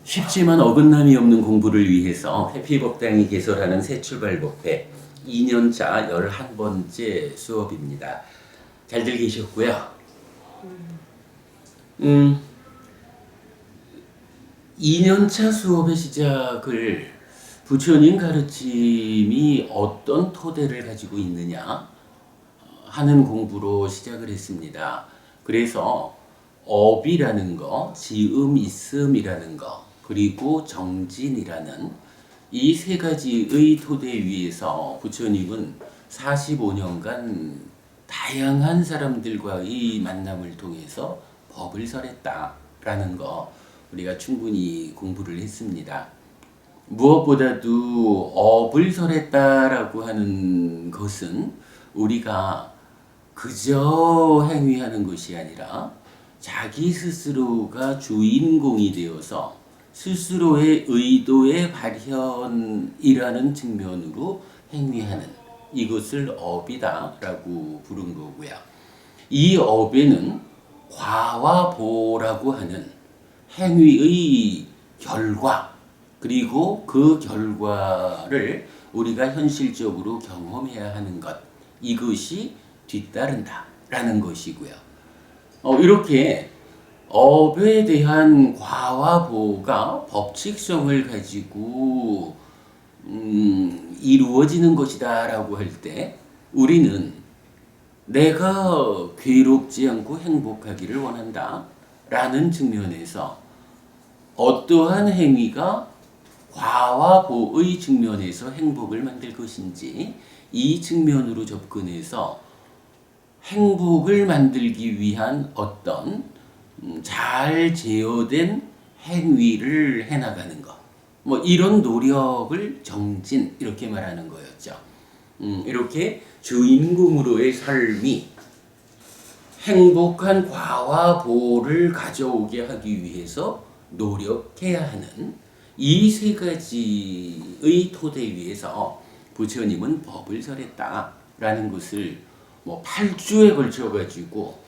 쉽지만 어긋남이 없는 공부를 위해서 해피법당이 개설하는 새출발법회 2년차 11번째 수업입니다. 잘들 계셨고요. 2년차 수업의 시작을 부처님 가르침이 어떤 토대를 가지고 있느냐 하는 공부로 시작을 했습니다. 그래서 업이라는 거, 지음, 있음이라는 거, 그리고 정진이라는 이 세 가지의 토대 위에서 부처님은 45년간 다양한 사람들과의 만남을 통해서 법을 설했다라는 거 우리가 충분히 공부를 했습니다. 무엇보다도 업을 설했다라고 하는 것은 우리가 그저 행위하는 것이 아니라 자기 스스로가 주인공이 되어서 스스로의 의도의 발현이라는 측면으로 행위하는 이것을 업이다라고 부른 거고요. 이 업에는 과와 보라고 하는 행위의 결과 그리고 그 결과를 우리가 현실적으로 경험해야 하는 것 이것이 뒤따른다라는 것이고요. 이렇게 업에 대한 과와 보가 법칙성을 가지고 이루어지는 것이다라고 할 때 우리는 내가 괴롭지 않고 행복하기를 원한다라는 측면에서 어떠한 행위가 과와 보의 측면에서 행복을 만들 것인지 이 측면으로 접근해서 행복을 만들기 위한 어떤 잘 제어된 행위를 해나가는 것. 뭐 이런 노력을 정진 이렇게 말하는 거였죠. 이렇게 주인공으로의 삶이 행복한 과와 보를 가져오게 하기 위해서 노력해야 하는 이 세 가지의 토대 위에서 부처님은 법을 설했다라는 것을 8주에 걸쳐 가지고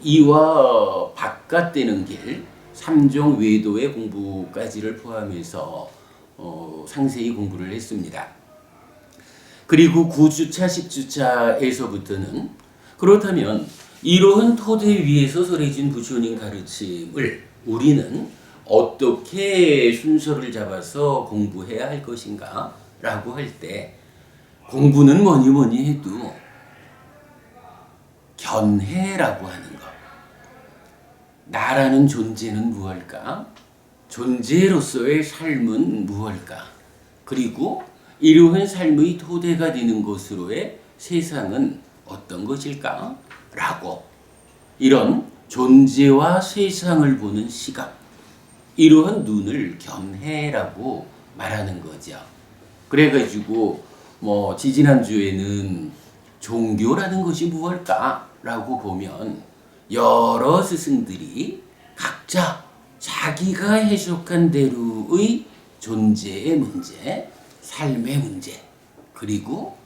이와 바깥되는 길 3종 외도의 공부까지를 포함해서 상세히 공부를 했습니다. 그리고 9주차 10주차에서부터는 그렇다면 이러한 토대 위에서 설해진 부처님 가르침을 우리는 어떻게 순서를 잡아서 공부해야 할 것인가 라고 할 때 공부는 뭐니 해도 견해라고 하는 것. 나라는 존재는 무엇일까? 존재로서의 삶은 무엇일까? 그리고 이러한 삶의 토대가 되는 것으로의 세상은 어떤 것일까? 라고 이런 존재와 세상을 보는 시각 이러한 눈을 견해라고 말하는 거죠. 그래가지고 지지난주에는 종교라는 것이 무엇일까? 라고 보면 여러 스승들이 각자 자기가 해석한 대로의 존재의 문제, 삶의 문제, 그리고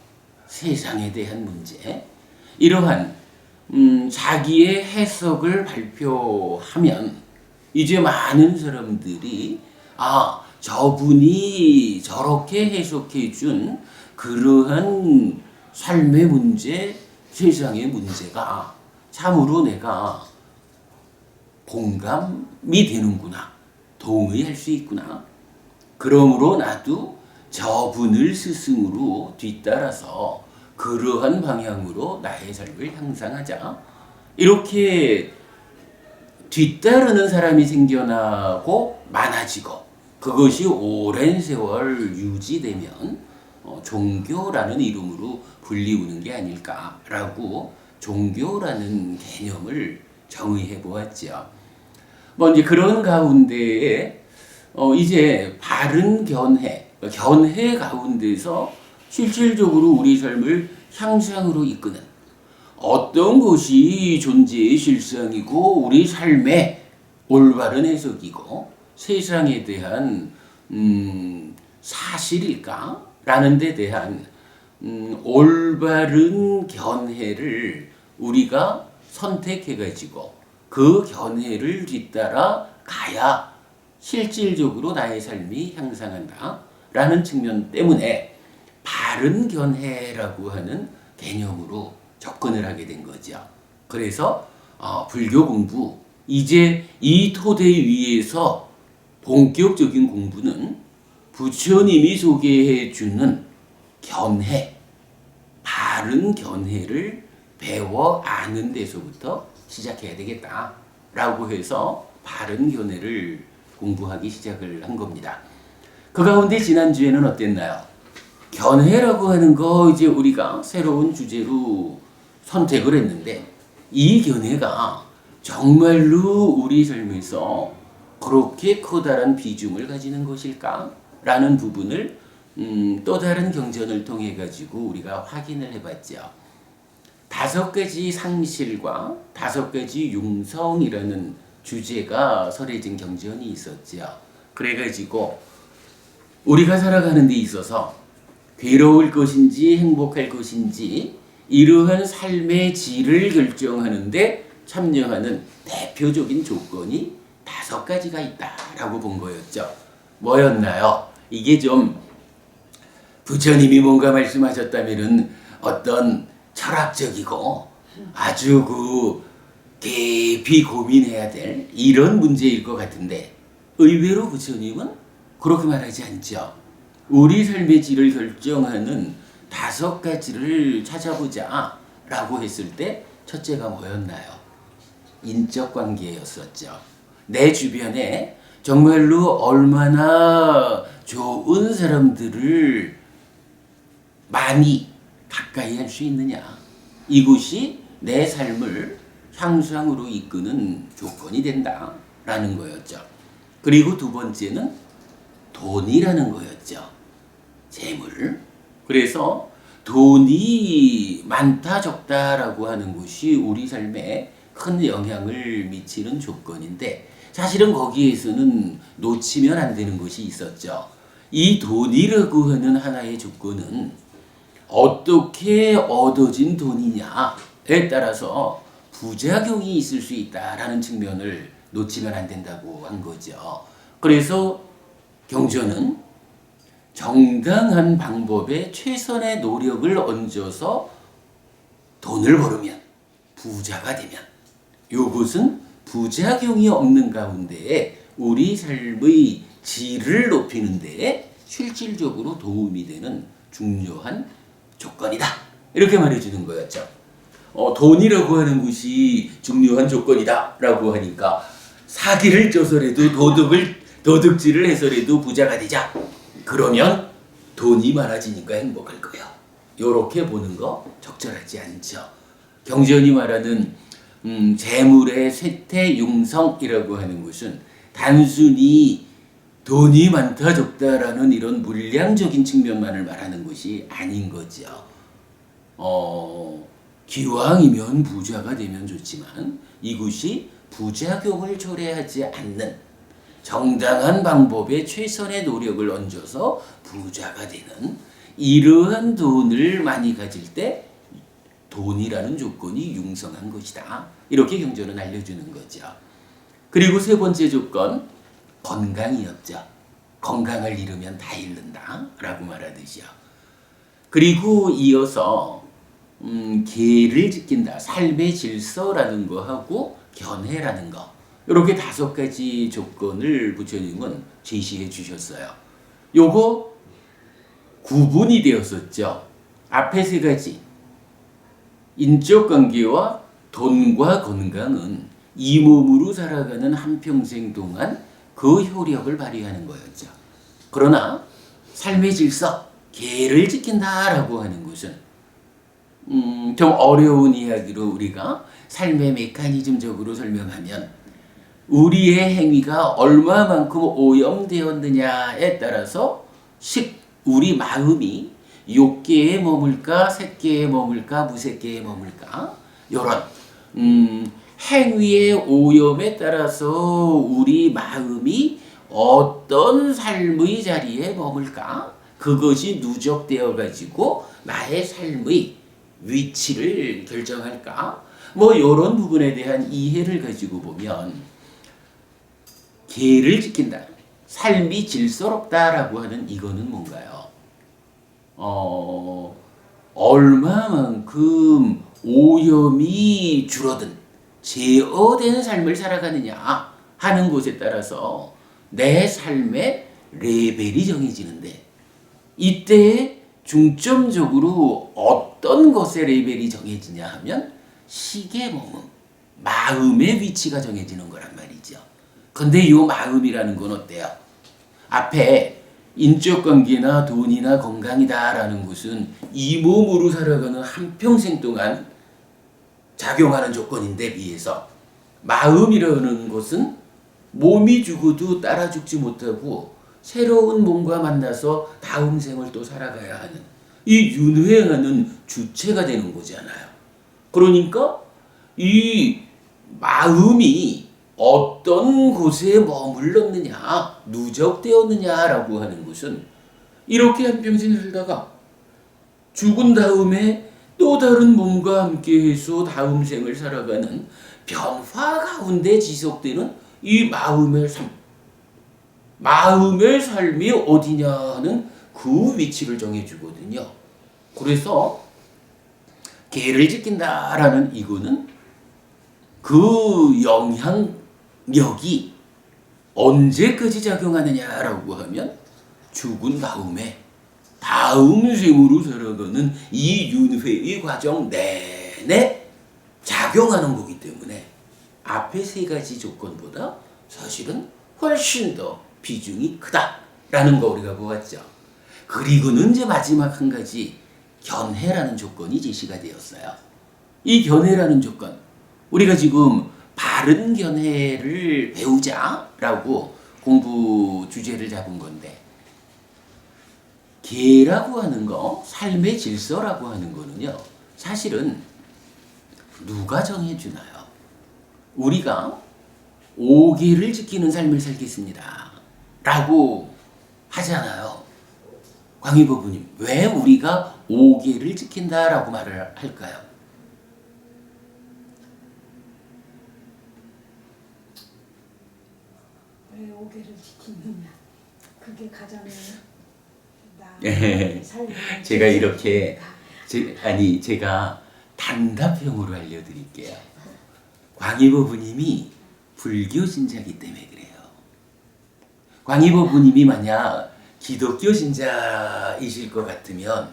세상에 대한 문제 이러한 자기의 해석을 발표하면 이제 많은 사람들이 저분이 저렇게 해석해 준 그러한 삶의 문제, 세상의 문제가 참으로 내가 공감이 되는구나. 동의할 수 있구나. 그러므로 나도 저분을 스승으로 뒤따라서 그러한 방향으로 나의 삶을 향상하자. 이렇게 뒤따르는 사람이 생겨나고 많아지고 그것이 오랜 세월 유지되면 종교라는 이름으로 불리우는 게 아닐까라고 종교라는 개념을 정의해 보았죠. 이제 그런 가운데에 이제 바른 견해 가운데서 실질적으로 우리 삶을 향상으로 이끄는 어떤 것이 존재의 실상이고 우리 삶의 올바른 해석이고 세상에 대한 사실일까? 라는 데 대한 올바른 견해를 우리가 선택해가지고 그 견해를 뒤따라 가야 실질적으로 나의 삶이 향상한다 라는 측면 때문에 바른 견해라고 하는 개념으로 접근을 하게 된 거죠. 그래서 불교 공부, 이제 이 토대 위에서 본격적인 공부는 부처님이 소개해 주는 견해, 바른 견해를 배워 아는 데서부터 시작해야 되겠다라고 해서 바른 견해를 공부하기 시작을 한 겁니다. 그 가운데 지난주에는 어땠나요? 견해라고 하는 거 이제 우리가 새로운 주제로 선택을 했는데 이 견해가 정말로 우리 삶에서 그렇게 커다란 비중을 가지는 것일까? 라는 부분을 또 다른 경전을 통해 가지고 우리가 확인을 해봤죠. 5가지 상실과 5가지 융성이라는 주제가 설해진 경전이 있었죠. 그래가지고 우리가 살아가는 데 있어서 괴로울 것인지 행복할 것인지 이러한 삶의 질을 결정하는데 참여하는 대표적인 조건이 5가지가 있다라고 본 거였죠. 뭐였나요? 이게 좀 부처님이 뭔가 말씀하셨다면은 어떤 철학적이고 아주 깊이 고민해야 될 이런 문제일 것 같은데 의외로 부처님은 그렇게 말하지 않죠. 우리 삶의 질을 결정하는 5가지를 찾아보자 라고 했을 때 첫째가 뭐였나요? 인적 관계였었죠. 내 주변에 정말로 얼마나 좋은 사람들을 많이 가까이 할 수 있느냐. 이것이 내 삶을 향상으로 이끄는 조건이 된다라는 거였죠. 그리고 2번째는 돈이라는 거였죠. 재물. 그래서 돈이 많다 적다라고 하는 것이 우리 삶에 큰 영향을 미치는 조건인데 사실은 거기에서는 놓치면 안 되는 것이 있었죠. 이 돈이라고 하는 하나의 조건은 어떻게 얻어진 돈이냐에 따라서 부작용이 있을 수 있다라는 측면을 놓치면 안 된다고 한 거죠. 그래서 경전은 정당한 방법에 최선의 노력을 얹어서 돈을 벌으면 부자가 되면 이것은 부작용이 없는 가운데에 우리 삶의 질을 높이는 데에 실질적으로 도움이 되는 중요한 조건이다. 이렇게 말해주는 거였죠. 돈이라고 하는 것이 중요한 조건이다 라고 하니까 사기를 쪄서라도 도둑질을 해서라도 부자가 되자. 그러면 돈이 많아지니까 행복할 거예요. 이렇게 보는 거 적절하지 않죠. 경전이 말하는 재물의 쇠퇴융성이라고 하는 것은 단순히 돈이 많다 적다라는 이런 물량적인 측면만을 말하는 것이 아닌 거죠. 기왕이면 부자가 되면 좋지만 이것이 부작용을 초래하지 않는 정당한 방법에 최선의 노력을 얹어서 부자가 되는 이러한 돈을 많이 가질 때 돈이라는 조건이 융성한 것이다. 이렇게 경전은 알려주는 거죠. 그리고 3번째 조건, 건강이었죠. 건강을 잃으면 다 잃는다 라고 말하듯이요. 그리고 이어서 계를 지킨다. 삶의 질서라는 거하고 견해라는 거. 이렇게 5가지 조건을 부처님은 제시해 주셨어요. 요거 구분이 되었었죠. 앞에 3가지. 인적 관계와 돈과 건강은 이 몸으로 살아가는 한평생 동안 그 효력을 발휘하는 거였죠. 그러나 삶의 질서, 계를 지킨다라고 하는 것은 좀 어려운 이야기로 우리가 삶의 메커니즘적으로 설명하면 우리의 행위가 얼마만큼 오염되었느냐에 따라서 우리 마음이 욕계에 머물까 색계에 머물까 무색계에 머물까 이런 행위의 오염에 따라서 우리 마음이 어떤 삶의 자리에 머물까 그것이 누적되어 가지고 나의 삶의 위치를 결정할까 뭐 이런 부분에 대한 이해를 가지고 보면 계를 지킨다. 삶이 질서롭다라고 하는 이거는 뭔가요? 얼마만큼 오염이 줄어든 제어된 삶을 살아가느냐 하는 것에 따라서 내 삶의 레벨이 정해지는데, 이때 중점적으로 어떤 것의 레벨이 정해지냐 하면 식의 몸음, 마음의 위치가 정해지는 거란 말이죠. 근데 이 마음이라는 건 어때요? 앞에 인적 관계나 돈이나 건강이다라는 것은 이 몸으로 살아가는 한평생 동안 작용하는 조건인데 비해서 마음이라는 것은 몸이 죽어도 따라 죽지 못하고 새로운 몸과 만나서 다음 생을 또 살아가야 하는 이 윤회하는 주체가 되는 거잖아요. 그러니까 이 마음이 어떤 곳에 머물렀느냐, 누적되었느냐라고 하는 것은 이렇게 한평생 살다가 죽은 다음에 또 다른 몸과 함께해서 다음 생을 살아가는 변화 가운데 지속되는 이 마음의 삶, 마음의 삶이 어디냐는 그 위치를 정해주거든요. 그래서 계를 지킨다라는 이거는 그 영향력이 언제까지 작용하느냐라고 하면 죽은 다음에 다음 생으로 살아가는 이 윤회의 과정 내내 작용하는 거기 때문에 앞에 세 가지 조건보다 사실은 훨씬 더 비중이 크다라는 거 우리가 보았죠. 그리고는 이제 마지막 한 가지 견해라는 조건이 제시가 되었어요. 이 견해라는 조건, 우리가 지금 바른 견해를 배우자라고 공부 주제를 잡은 건데, 계라고 하는 거, 삶의 질서라고 하는 거는요, 사실은 누가 정해주나요? 우리가 5계를 지키는 삶을 살겠습니다 라고 하잖아요. 광희법부님, 왜 우리가 5계를 지킨다라고 말을 할까요? 왜 5계를 지키느냐? 그게 가장 제가 이렇게 제가 단답형으로 알려드릴게요. 광희법부님이 불교 신자이기 때문에 그래요. 광희법부님이 만약 기독교 신자이실 것 같으면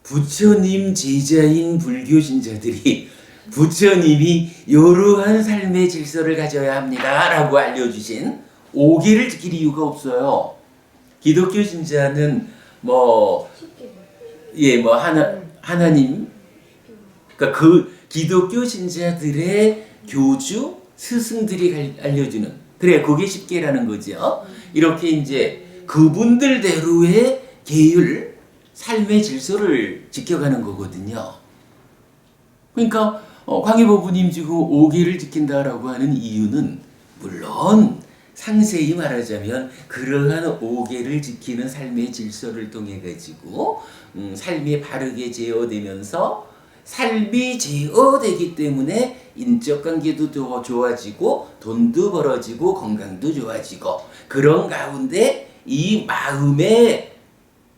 부처님 제자인 불교 신자들이 부처님이 이러한 삶의 질서를 가져야 합니다라고 알려주신 5계를 지킬 이유가 없어요. 기독교 신자는 하나님, 그러니까 그 기독교 신자들의 교주 스승들이 알려주는, 그래 그게 10계라는 거죠. 이렇게 이제 그분들대로의 계율, 삶의 질서를 지켜가는 거거든요. 그러니까 광희법부님 지금 5계를 지킨다라고 하는 이유는 물론 상세히 말하자면 그러한 5계를 지키는 삶의 질서를 통해 가지고 삶이 바르게 제어되면서, 삶이 제어되기 때문에 인적 관계도 더 좋아지고 돈도 벌어지고 건강도 좋아지고, 그런 가운데 이 마음의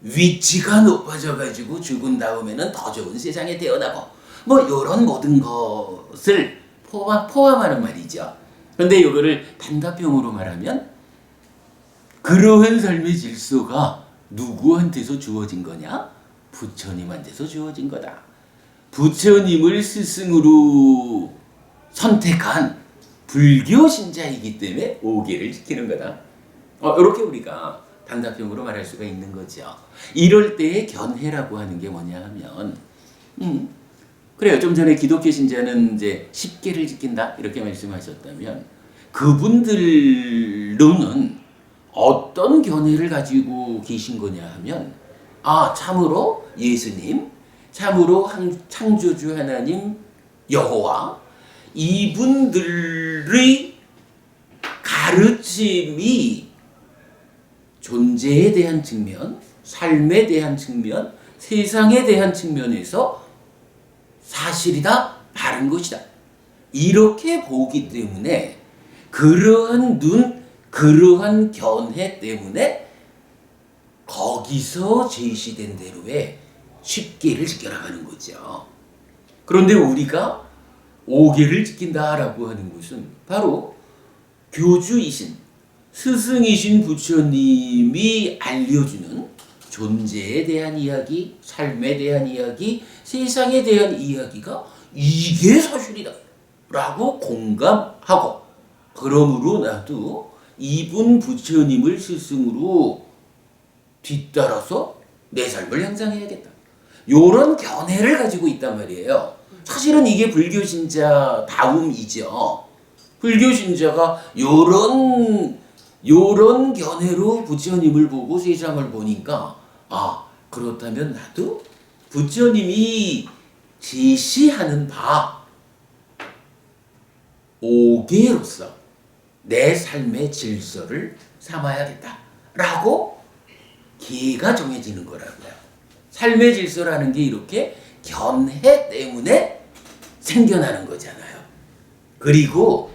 위치가 높아져 가지고 죽은 다음에는 더 좋은 세상에 태어나고 이런 모든 것을 포함하는 말이죠. 그런데 이거를 단답형으로 말하면 그러한 삶의 질서가 누구한테서 주어진 거냐? 부처님한테서 주어진 거다. 부처님을 스승으로 선택한 불교 신자이기 때문에 5계를 지키는 거다. 이렇게 우리가 단답형으로 말할 수가 있는 거죠. 이럴 때의 견해라고 하는 게 뭐냐 하면, 그래요. 좀 전에 기독교 신자는 이제 10계를 지킨다 이렇게 말씀하셨다면, 그분들로는 어떤 견해를 가지고 계신 거냐 하면, 참으로 예수님, 참으로 창조주 하나님 여호와, 이분들의 가르침이 존재에 대한 측면, 삶에 대한 측면, 세상에 대한 측면에서 사실이다, 바른 것이다, 이렇게 보기 때문에 그러한 눈, 그러한 견해 때문에 거기서 제시된 대로의 쉽게를 지켜나가는 거죠. 그런데 우리가 오계를 지킨다라고 하는 것은 바로 교주이신 스승이신 부처님이 알려주는 존재에 대한 이야기, 삶에 대한 이야기, 세상에 대한 이야기가 이게 사실이다 라고 공감하고, 그러므로 나도 이분 부처님을 스승으로 뒤따라서 내 삶을 향상해야겠다, 요런 견해를 가지고 있단 말이에요. 사실은 이게 불교 신자 다움이죠. 불교 신자가 요런 견해로 부처님을 보고 세상을 보니까, 그렇다면 나도 부처님이 제시하는 바 오계로서 내 삶의 질서를 삼아야겠다라고 기가 정해지는 거라고요. 삶의 질서라는 게 이렇게 견해 때문에 생겨나는 거잖아요. 그리고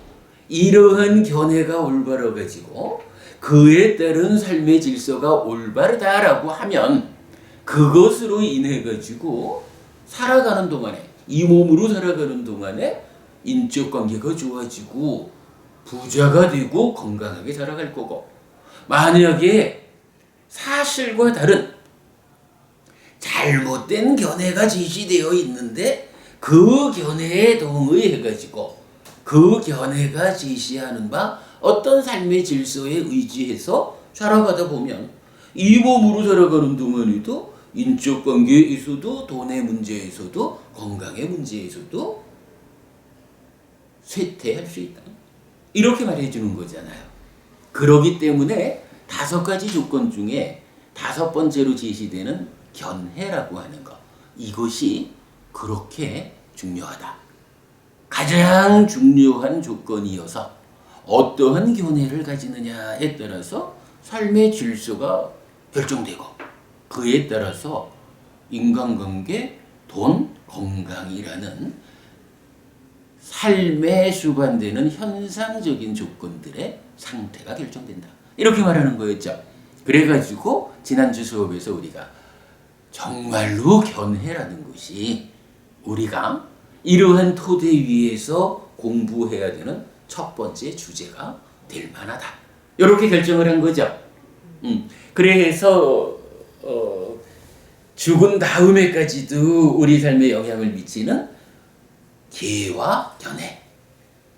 이러한 견해가 올바라가지고 그에 따른 삶의 질서가 올바르다라고 하면 그것으로 인해 가지고 살아가는 동안에, 이 몸으로 살아가는 동안에 인적 관계가 좋아지고 부자가 되고 건강하게 살아갈 거고, 만약에 사실과 다른 잘못된 견해가 제시되어 있는데 그 견해에 동의해가지고 그 견해가 제시하는 바 어떤 삶의 질서에 의지해서 살아가다 보면 이 몸으로 살아가는 동안에도 인적 관계에서도 돈의 문제에서도 건강의 문제에서도 쇠퇴할 수 있다, 이렇게 말해주는 거잖아요. 그러기 때문에 5가지 조건 중에 5번째로 제시되는 견해라고 하는 것, 이것이 그렇게 중요하다, 가장 중요한 조건이어서 어떠한 견해를 가지느냐에 따라서 삶의 질서가 결정되고, 그에 따라서 인간관계, 돈, 건강이라는 삶에 수반되는 현상적인 조건들의 상태가 결정된다, 이렇게 말하는 거였죠. 그래가지고 지난주 수업에서 우리가 정말로 견해라는 것이 우리가 이러한 토대 위에서 공부해야 되는 첫 번째 주제가 될 만하다, 이렇게 결정을 한 거죠. 그래서 죽은 다음에까지도 우리 삶에 영향을 미치는 계와 견해,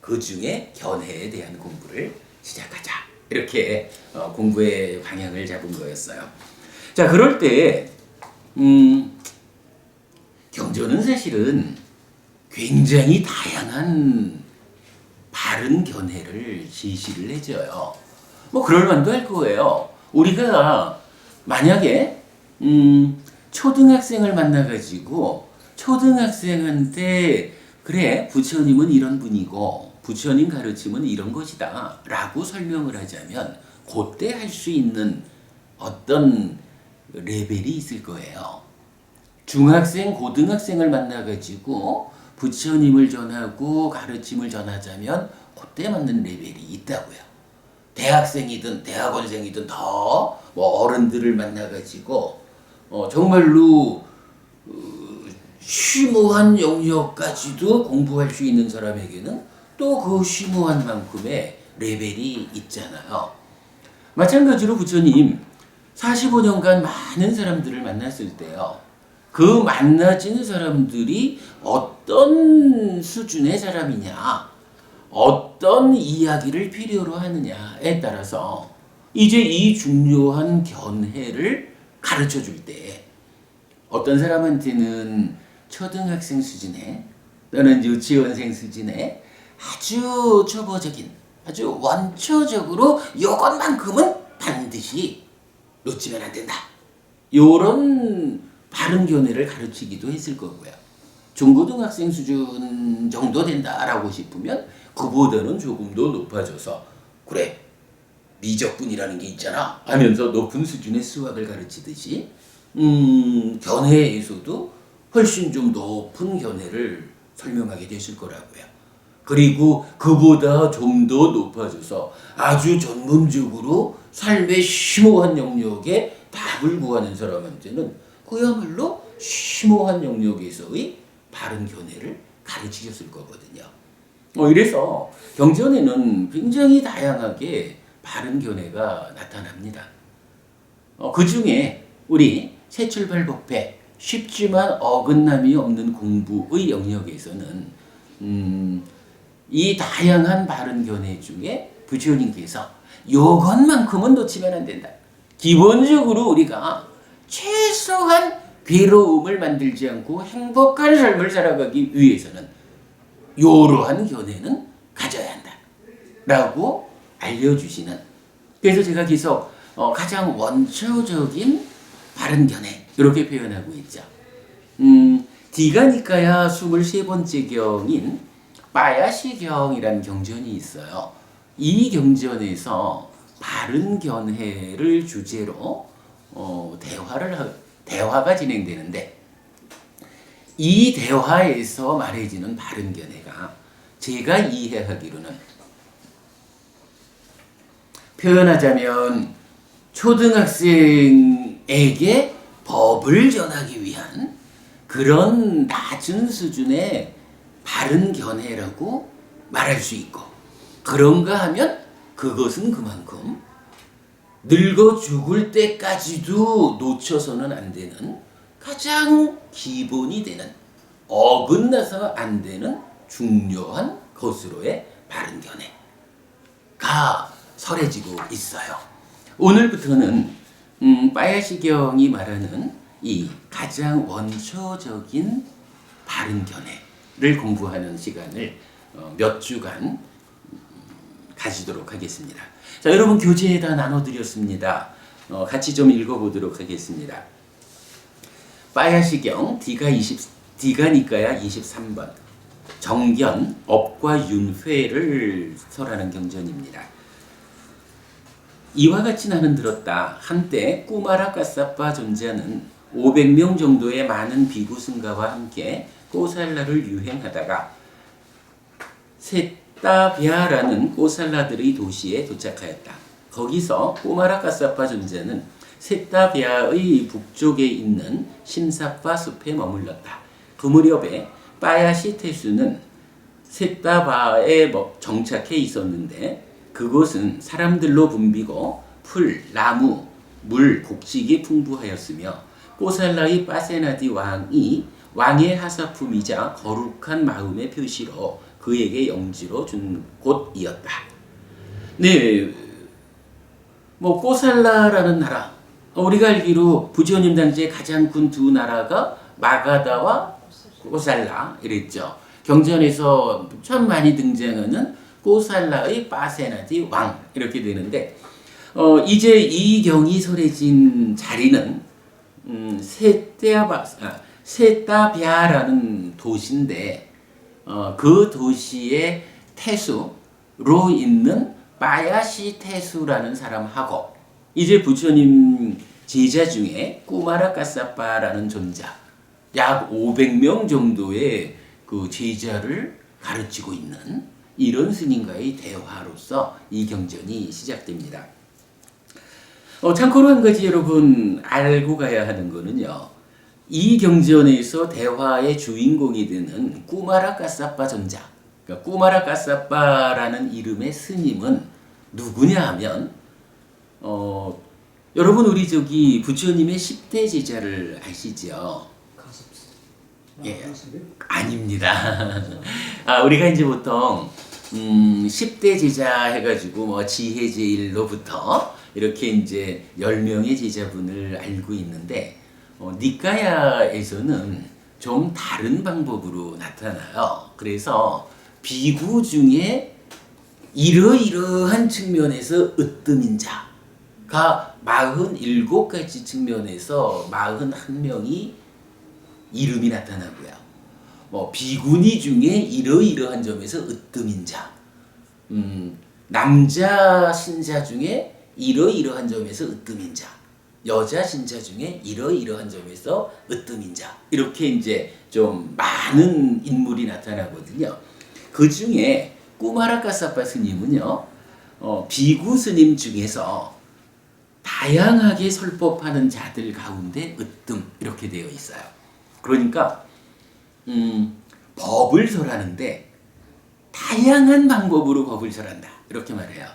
그 중에 견해에 대한 공부를 시작하자, 이렇게 공부의 방향을 잡은 거였어요. 자, 그럴 때 경전은 사실은 굉장히 다양한 바른 견해를 제시를 해줘요. 뭐 그럴 만도 할 거예요. 우리가 만약에 초등학생을 만나가지고 초등학생한테 그래, 부처님은 이런 분이고 부처님 가르침은 이런 것이다 라고 설명을 하자면 그때 할 수 있는 어떤 레벨이 있을 거예요. 중학생, 고등학생을 만나가지고 부처님을 전하고 가르침을 전하자면 그때 맞는 레벨이 있다고요. 대학생이든 대학원생이든 더 뭐 어른들을 만나가지고 정말로 심오한 영역까지도 공부할 수 있는 사람에게는 또 그 심오한 만큼의 레벨이 있잖아요. 마찬가지로 부처님 45년간 많은 사람들을 만났을 때요, 그 만나진 사람들이 어떤 수준의 사람이냐, 어떤 이야기를 필요로 하느냐에 따라서 이제 이 중요한 견해를 가르쳐 줄 때 어떤 사람한테는 초등학생 수준의 또는 유치원생 수준의 아주 초보적인, 아주 원초적으로 요것만큼은 반드시 놓치면 안 된다, 요런 바른 견해를 가르치기도 했을 거고요. 중고등학생 수준 정도 된다라고 싶으면 그보다는 조금 더 높아져서 그래, 미적분이라는 게 있잖아 하면서 높은 수준의 수학을 가르치듯이 견해에서도 훨씬 좀 높은 견해를 설명하게 되실 거라고요. 그리고 그보다 좀 더 높아져서 아주 전문적으로 삶의 심오한 영역에 답을 구하는 사람한테는 그야말로 심오한 영역에서의 바른 견해를 가르치셨을 거거든요. 이래서 경전에는 굉장히 다양하게 바른 견해가 나타납니다. 그 중에 우리 새출발법회 쉽지만 어긋남이 없는 공부의 영역에서는 이 다양한 바른 견해 중에 부처님께서 요것만큼은 놓치면 안 된다. 기본적으로 우리가 최소한 괴로움을 만들지 않고 행복한 삶을 살아가기 위해서는 이러한 견해는 가져야 한다 라고 알려주시는, 그래서 제가 계속 가장 원초적인 바른 견해 이렇게 표현하고 있죠. 디가니까야 23번째 경인 빠야시경이라는 경전이 있어요. 이 경전에서 바른 견해를 주제로 대화가 진행되는데, 이 대화에서 말해지는 바른 견해가 제가 이해하기로는, 표현하자면 초등학생에게 법을 전하기 위한 그런 낮은 수준의 바른 견해라고 말할 수 있고, 그런가 하면 그것은 그만큼 늙어 죽을 때까지도 놓쳐서는 안 되는 가장 기본이 되는, 어긋나서 안 되는 중요한 것으로의 바른 견해가 설해지고 있어요. 오늘부터는 빠야시경이 말하는 이 가장 원초적인 바른 견해를 공부하는 시간을 몇 주간 가지도록 하겠습니다. 자, 여러분 교재에다 나눠드렸습니다. 같이 좀 읽어보도록 하겠습니다. 빠야시경 디가니까야 23번 정견 업과 윤회를 설하는 경전입니다. 이와 같이 나는 들었다. 한때 꾸마라 까사빠 존자는 500명 정도의 많은 비구 승가와 함께 꼬살라를 유행하다가 세따비아라는 꼬살라들의 도시에 도착하였다. 거기서 꾸마라 까사빠 존자는 세따비아의 북쪽에 있는 심사파 숲에 머물렀다. 그 무렵에 빠야시 태수는 세따바에 정착해 있었는데, 그곳은 사람들로 붐비고 풀, 나무, 물, 곡식이 풍부하였으며 꼬살라의 빠세나디 왕의 하사품이자 거룩한 마음의 표시로 그에게 영지로 준 곳이었다. 네, 꼬살라라는 나라, 우리가 알기로 부처님 당시에 가장 큰 두 나라가 마가다와 꼬살라 이랬죠. 경전에서 참 많이 등장하는 꼬살라의 빠세나디 왕 이렇게 되는데, 이제 이 경이 설해진 자리는 세따비아라는 도시인데, 그 도시의 태수로 있는 빠야시 태수라는 사람하고 이제 부처님 제자 중에 꾸마라 까사빠라는 존자, 약 500명 정도의 그 제자를 가르치고 있는 이런 스님과의 대화로서 이 경전이 시작됩니다. 참고로 한 가지 여러분 알고 가야 하는 거는요, 이 경전에서 대화의 주인공이 되는 꾸마라 까사빠 존자, 그러니까 꾸마라 까사빠라는 이름의 스님은 누구냐 하면, 여러분 우리 부처님의 10대 제자를 아시죠? 예, 아닙니다. 우리가 이제 보통 10대 제자 해가지고 지혜제일로부터 이렇게 이제 10명의 제자분을 알고 있는데, 니까야에서는 좀 다른 방법으로 나타나요. 그래서 비구 중에 이러이러한 측면에서 으뜸인 자가 47가지 측면에서 41명이 이름이 나타나고요. 비구니 중에 이러이러한 점에서 으뜸인 자, 남자 신자 중에 이러이러한 점에서 으뜸인 자, 여자 신자 중에 이러이러한 점에서 으뜸인 자, 이렇게 이제 좀 많은 인물이 나타나거든요. 그 중에 꾸마라카사파 스님은요, 비구 스님 중에서 다양하게 설법하는 자들 가운데 으뜸 이렇게 되어 있어요. 그러니까 법을 설하는데 다양한 방법으로 법을 설한다 이렇게 말해요.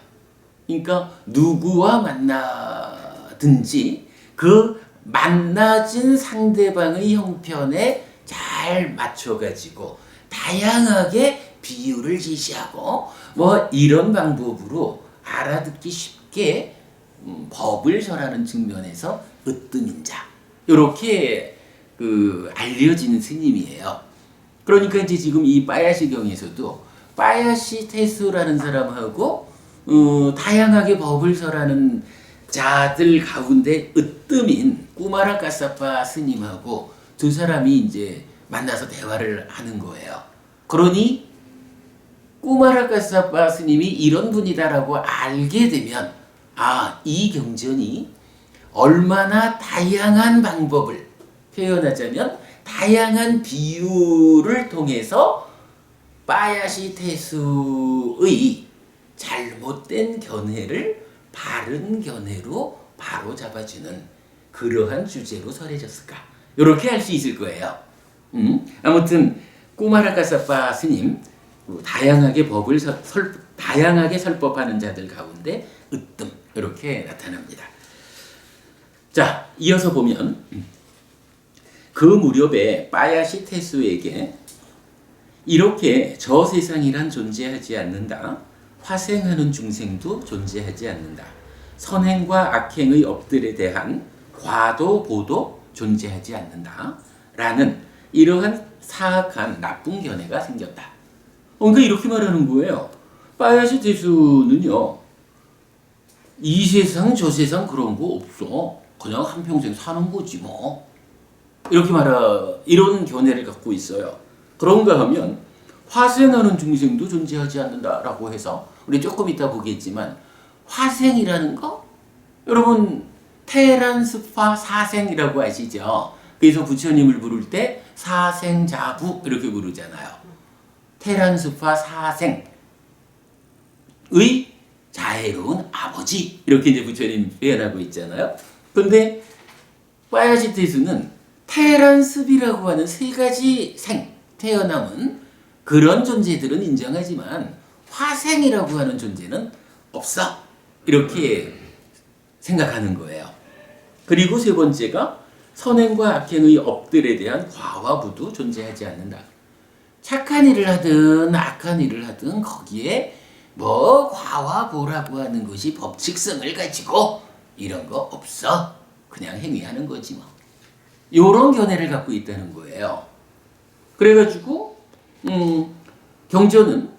그러니까 누구와 만나든지 그 만나진 상대방의 형편에 잘 맞춰가지고 다양하게 비유를 제시하고 뭐 이런 방법으로 알아듣기 쉽게 법을 설하는 측면에서 으뜸인자 이렇게 알려지는 스님이에요. 그러니까 이제 지금 이 빠야시경에서도 빠야시 태수라는 사람하고 다양하게 법을 설하는 자들 가운데 으뜸인 꾸마라카사파 스님하고 두 사람이 이제 만나서 대화를 하는 거예요. 그러니 꾸마라카사파 스님이 이런 분이다라고 알게 되면 이 경전이 얼마나 다양한 방법을 표현하자면 다양한 비유를 통해서 빠야시 태수의 잘못된 견해를 바른 견해로 바로 잡아주는 그러한 주제로 설해졌을까? 이렇게 할 수 있을 거예요. 아무튼 꾸마라카사파 스님 다양하게 다양하게 설법하는 자들 가운데 으뜸 이렇게 나타납니다. 자, 이어서 보면 그 무렵에 빠야시 태수에게 이렇게 저 세상이란 존재하지 않는다. 화생하는 중생도 존재하지 않는다. 선행과 악행의 업들에 대한 과도 보도 존재하지 않는다. 라는 이러한 사악한 나쁜 견해가 생겼다. 그러니까 이렇게 말하는 거예요. 빠야시 태수는요, 이 세상 저 세상 그런 거 없어. 그냥 한평생 사는 거지 뭐. 이런 견해를 갖고 있어요. 그런가 하면 화생하는 중생도 존재하지 않는다라고 해서 우리 조금 이따 보겠지만 화생이라는 거 여러분 테란스파 사생이라고 아시죠? 그래서 부처님을 부를 때 사생자부 이렇게 부르잖아요. 테란스파 사생의 자애로운 아버지 이렇게 이제 부처님 표현하고 있잖아요. 그런데 빠야시 태수는 테란습이라고 하는 세 가지 태어남은 그런 존재들은 인정하지만 화생이라고 하는 존재는 없어. 이렇게 생각하는 거예요. 그리고 세 번째가 선행과 악행의 업들에 대한 과화부도 존재하지 않는다. 착한 일을 하든 악한 일을 하든 거기에 뭐 과화보라고 하는 것이 법칙성을 가지고 이런 거 없어. 그냥 행위하는 거지 뭐. 요런 견해를 갖고 있다는 거예요. 그래가지고 경전은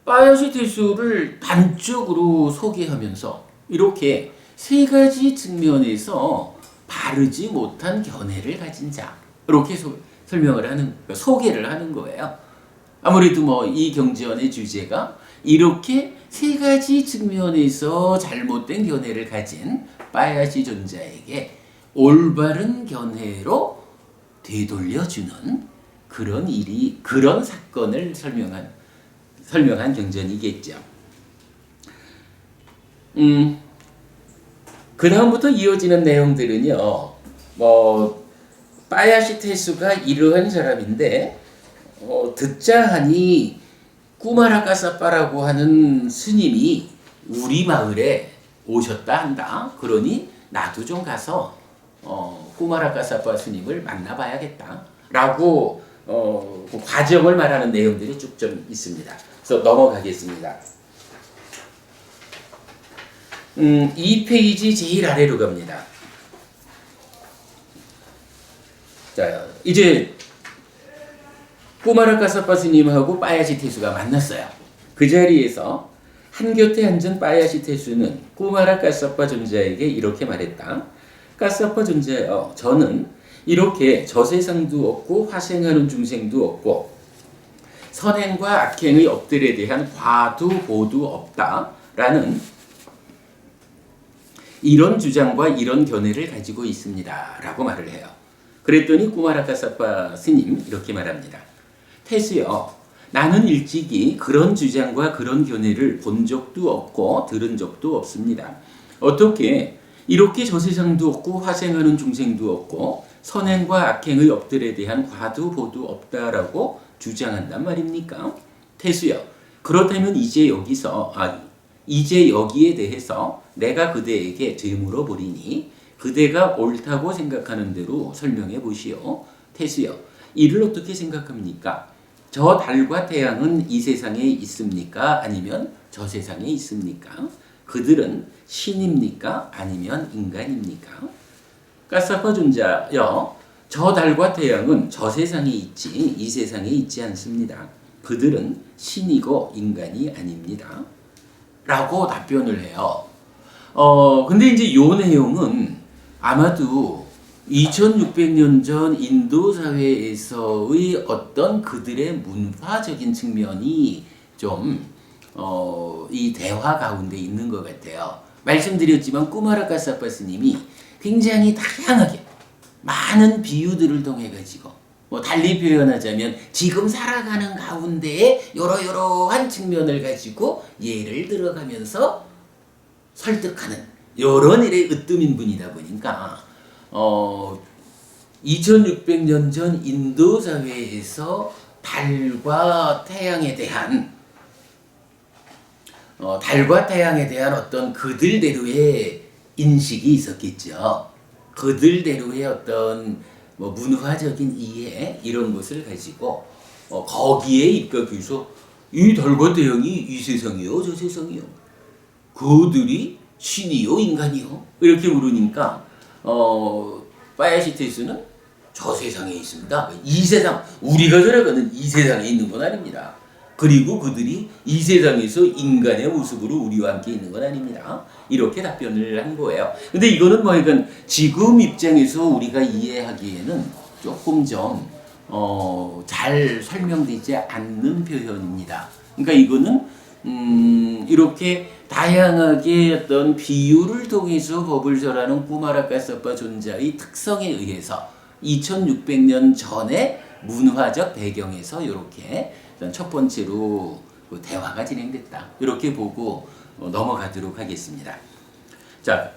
빠야시 태수를 단적으로 소개하면서 이렇게 세 가지 측면에서 바르지 못한 견해를 가진 자 이렇게 소개를 하는 거예요. 아무래도 뭐 이 경전의 주제가 이렇게 세 가지 측면에서 잘못된 견해를 가진 빠야시 존자에게 올바른 견해로 되돌려주는 그런 사건을 설명한 경전이겠죠. 그 다음부터 이어지는 내용들은요, 빠야시 태수가 이러한 사람인데, 듣자 하니 꾸마라카사파라고 하는 스님이 우리 마을에 오셨다 한다. 그러니 나도 좀 가서 꾸마라카사파 스님을 만나봐야겠다. 라고 그 과정을 말하는 내용들이 쭉 좀 있습니다. 그래서 넘어가겠습니다. 2페이지 제일 아래로 갑니다. 자, 이제 꾸마라카사파 스님하고 빠야시 태수가 만났어요. 그 자리에서 한곁에 앉은 빠야시 태수는 꾸마라카사파 존자에게 이렇게 말했다. 카사파 존자여, 저는 이렇게 저세상도 없고 화생하는 중생도 없고 선행과 악행의 업들에 대한 과도 보도 없다라는 이런 주장과 이런 견해를 가지고 있습니다. 라고 말을 해요. 그랬더니 꾸마라카사파 스님 이렇게 말합니다. 태수여, 나는 일찍이 그런 주장과 그런 견해를 본 적도 없고 들은 적도 없습니다. 어떻게 이렇게 저세상도 없고 화생하는 중생도 없고 선행과 악행의 업들에 대한 과도 보도 없다라고 주장한단 말입니까? 태수여, 그렇다면 이제 여기에 대해서 내가 그대에게 되물어보리니 그대가 옳다고 생각하는 대로 설명해 보시오. 태수여, 이를 어떻게 생각합니까? 저 달과 태양은 이 세상에 있습니까? 아니면 저 세상에 있습니까? 그들은 신입니까? 아니면 인간입니까? 까사파 존자여, 저 달과 태양은 저 세상에 있지 이 세상에 있지 않습니다. 그들은 신이고 인간이 아닙니다. 라고 답변을 해요. 근데 이제 이 내용은 아마도 2600년 전 인도 사회에서의 어떤 그들의 문화적인 측면이 좀 이 대화 가운데 있는 것 같아요. 말씀드렸지만 꾸마라 까사파 스님이 굉장히 다양하게 많은 비유들을 통해 가지고 달리 표현하자면 지금 살아가는 가운데에 여러여러한 측면을 가지고 예를 들어가면서 설득하는 이런 일의 으뜸인 분이다 보니까 2600년 전 인도 사회에서 달과 태양에 대한 어떤 그들대로의 인식이 있었겠죠. 그들대로의 어떤 문화적인 이해 이런 것을 가지고 거기에 입각해서 이 달과 태양이 이 세상이요 저 세상이요 그들이 신이요 인간이요 이렇게 물으니까 파야시테스는 저 세상에 있습니다. 이 세상 우리가 살아가는 이 세상에 있는 건 아닙니다. 그리고 그들이 이 세상에서 인간의 모습으로 우리와 함께 있는 건 아닙니다. 이렇게 답변을 한 거예요. 근데 이거는 이건 지금 입장에서 우리가 이해하기에는 조금 좀 잘 설명되지 않는 표현입니다. 그러니까 이거는 이렇게 다양하게 어떤 비유를 통해서 법을 절하는 꾸마라 까사파 존자의 특성에 의해서 2600년 전의 문화적 배경에서 이렇게 첫 번째로 대화가 진행됐다. 이렇게 보고 넘어가도록 하겠습니다. 자,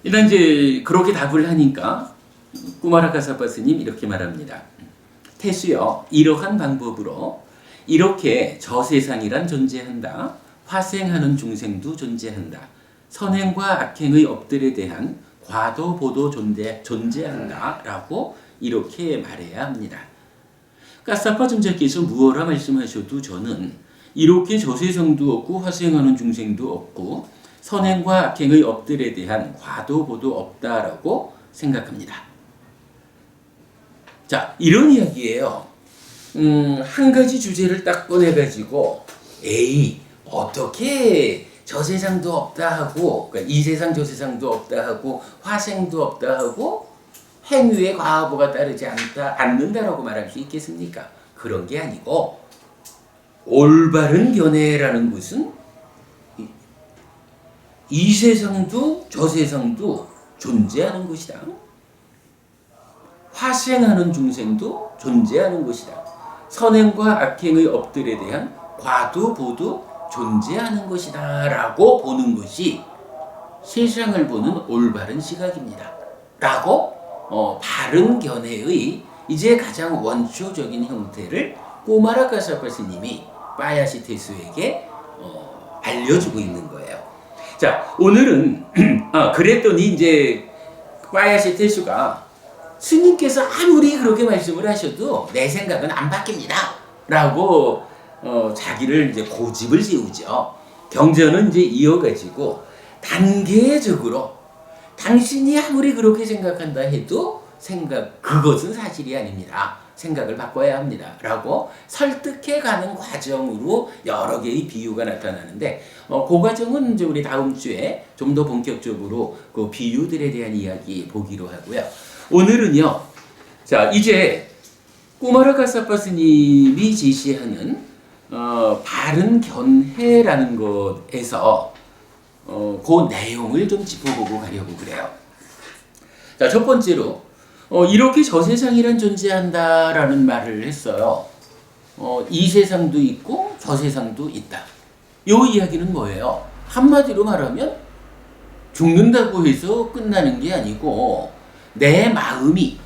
일단 이제 그렇게 답을 하니까 꾸마라 까사파 스님 이렇게 말합니다. 태수여, 이러한 방법으로 이렇게 저 세상이란 존재한다. 화생하는 중생도 존재한다. 선행과 악행의 업들에 대한 과도 보도 존재한다. 라고 이렇게 말해야 합니다. 까사파 존자께서 무엇라 말씀하셔도 저는 이렇게 저 세상도 없고 화생하는 중생도 없고 선행과 악행의 업들에 대한 과도 보도 없다라고 생각합니다. 자, 이런 이야기예요. 한 가지 주제를 딱 꺼내가지고 어떻게 저 세상도 없다 하고 그러니까 이 세상 저 세상도 없다 하고 화생도 없다 하고 행위에 과보가 따르지 않는다라고 말할 수 있겠습니까? 그런 게 아니고 올바른 견해라는 것은 이 세상도 저 세상도 존재하는 것이다. 화생하는 중생도 존재하는 것이다. 선행과 악행의 업들에 대한 과도 보도 존재하는 것이다 라고 보는 것이 세상을 보는 올바른 시각입니다. 라고 바른 견해의 이제 가장 원초적인 형태를 꾸마라 까사파 스님이 파야시테수에게 알려주고 있는 거예요. 자, 오늘은 그랬더니 이제 파야시테수가 스님께서 아무리 그렇게 말씀을 하셔도 내 생각은 안 바뀝니다. 라고 자기를 이제 고집을 세우죠. 경전은 이제 이어가지고 단계적으로 당신이 아무리 그렇게 생각한다 해도 그것은 사실이 아닙니다. 생각을 바꿔야 합니다. 라고 설득해가는 과정으로 여러 개의 비유가 나타나는데 그 과정은 이제 우리 다음 주에 좀 더 본격적으로 그 비유들에 대한 이야기 보기로 하고요. 오늘은요. 자, 이제 꾸마라 까사파 스님이 제시하는 바른 견해라는 것에서 그 내용을 좀 짚어보고 가려고 그래요. 자, 첫 번째로 이렇게 저 세상이란 존재한다라는 말을 했어요. 이 세상도 있고 저 세상도 있다. 요 이야기는 뭐예요? 한마디로 말하면 죽는다고 해서 끝나는 게 아니고 내 마음이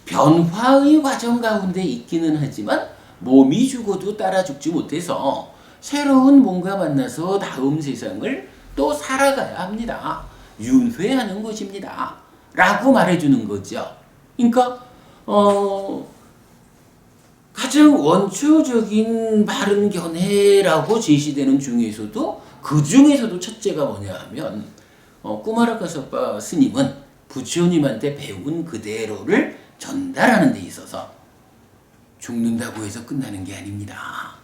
변화의 과정 가운데 있기는 하지만 몸이 죽어도 따라 죽지 못해서 새로운 뭔가 만나서 다음 세상을 또 살아가야 합니다. 윤회하는 것입니다. 라고 말해주는 거죠. 그러니까 가장 원초적인 바른 견해라고 제시되는 중에서도 그 중에서도 첫째가 뭐냐 하면 꾸마라카사파 스님은 부처님한테 배운 그대로를 전달하는 데 있어서 죽는다고 해서 끝나는 게 아닙니다.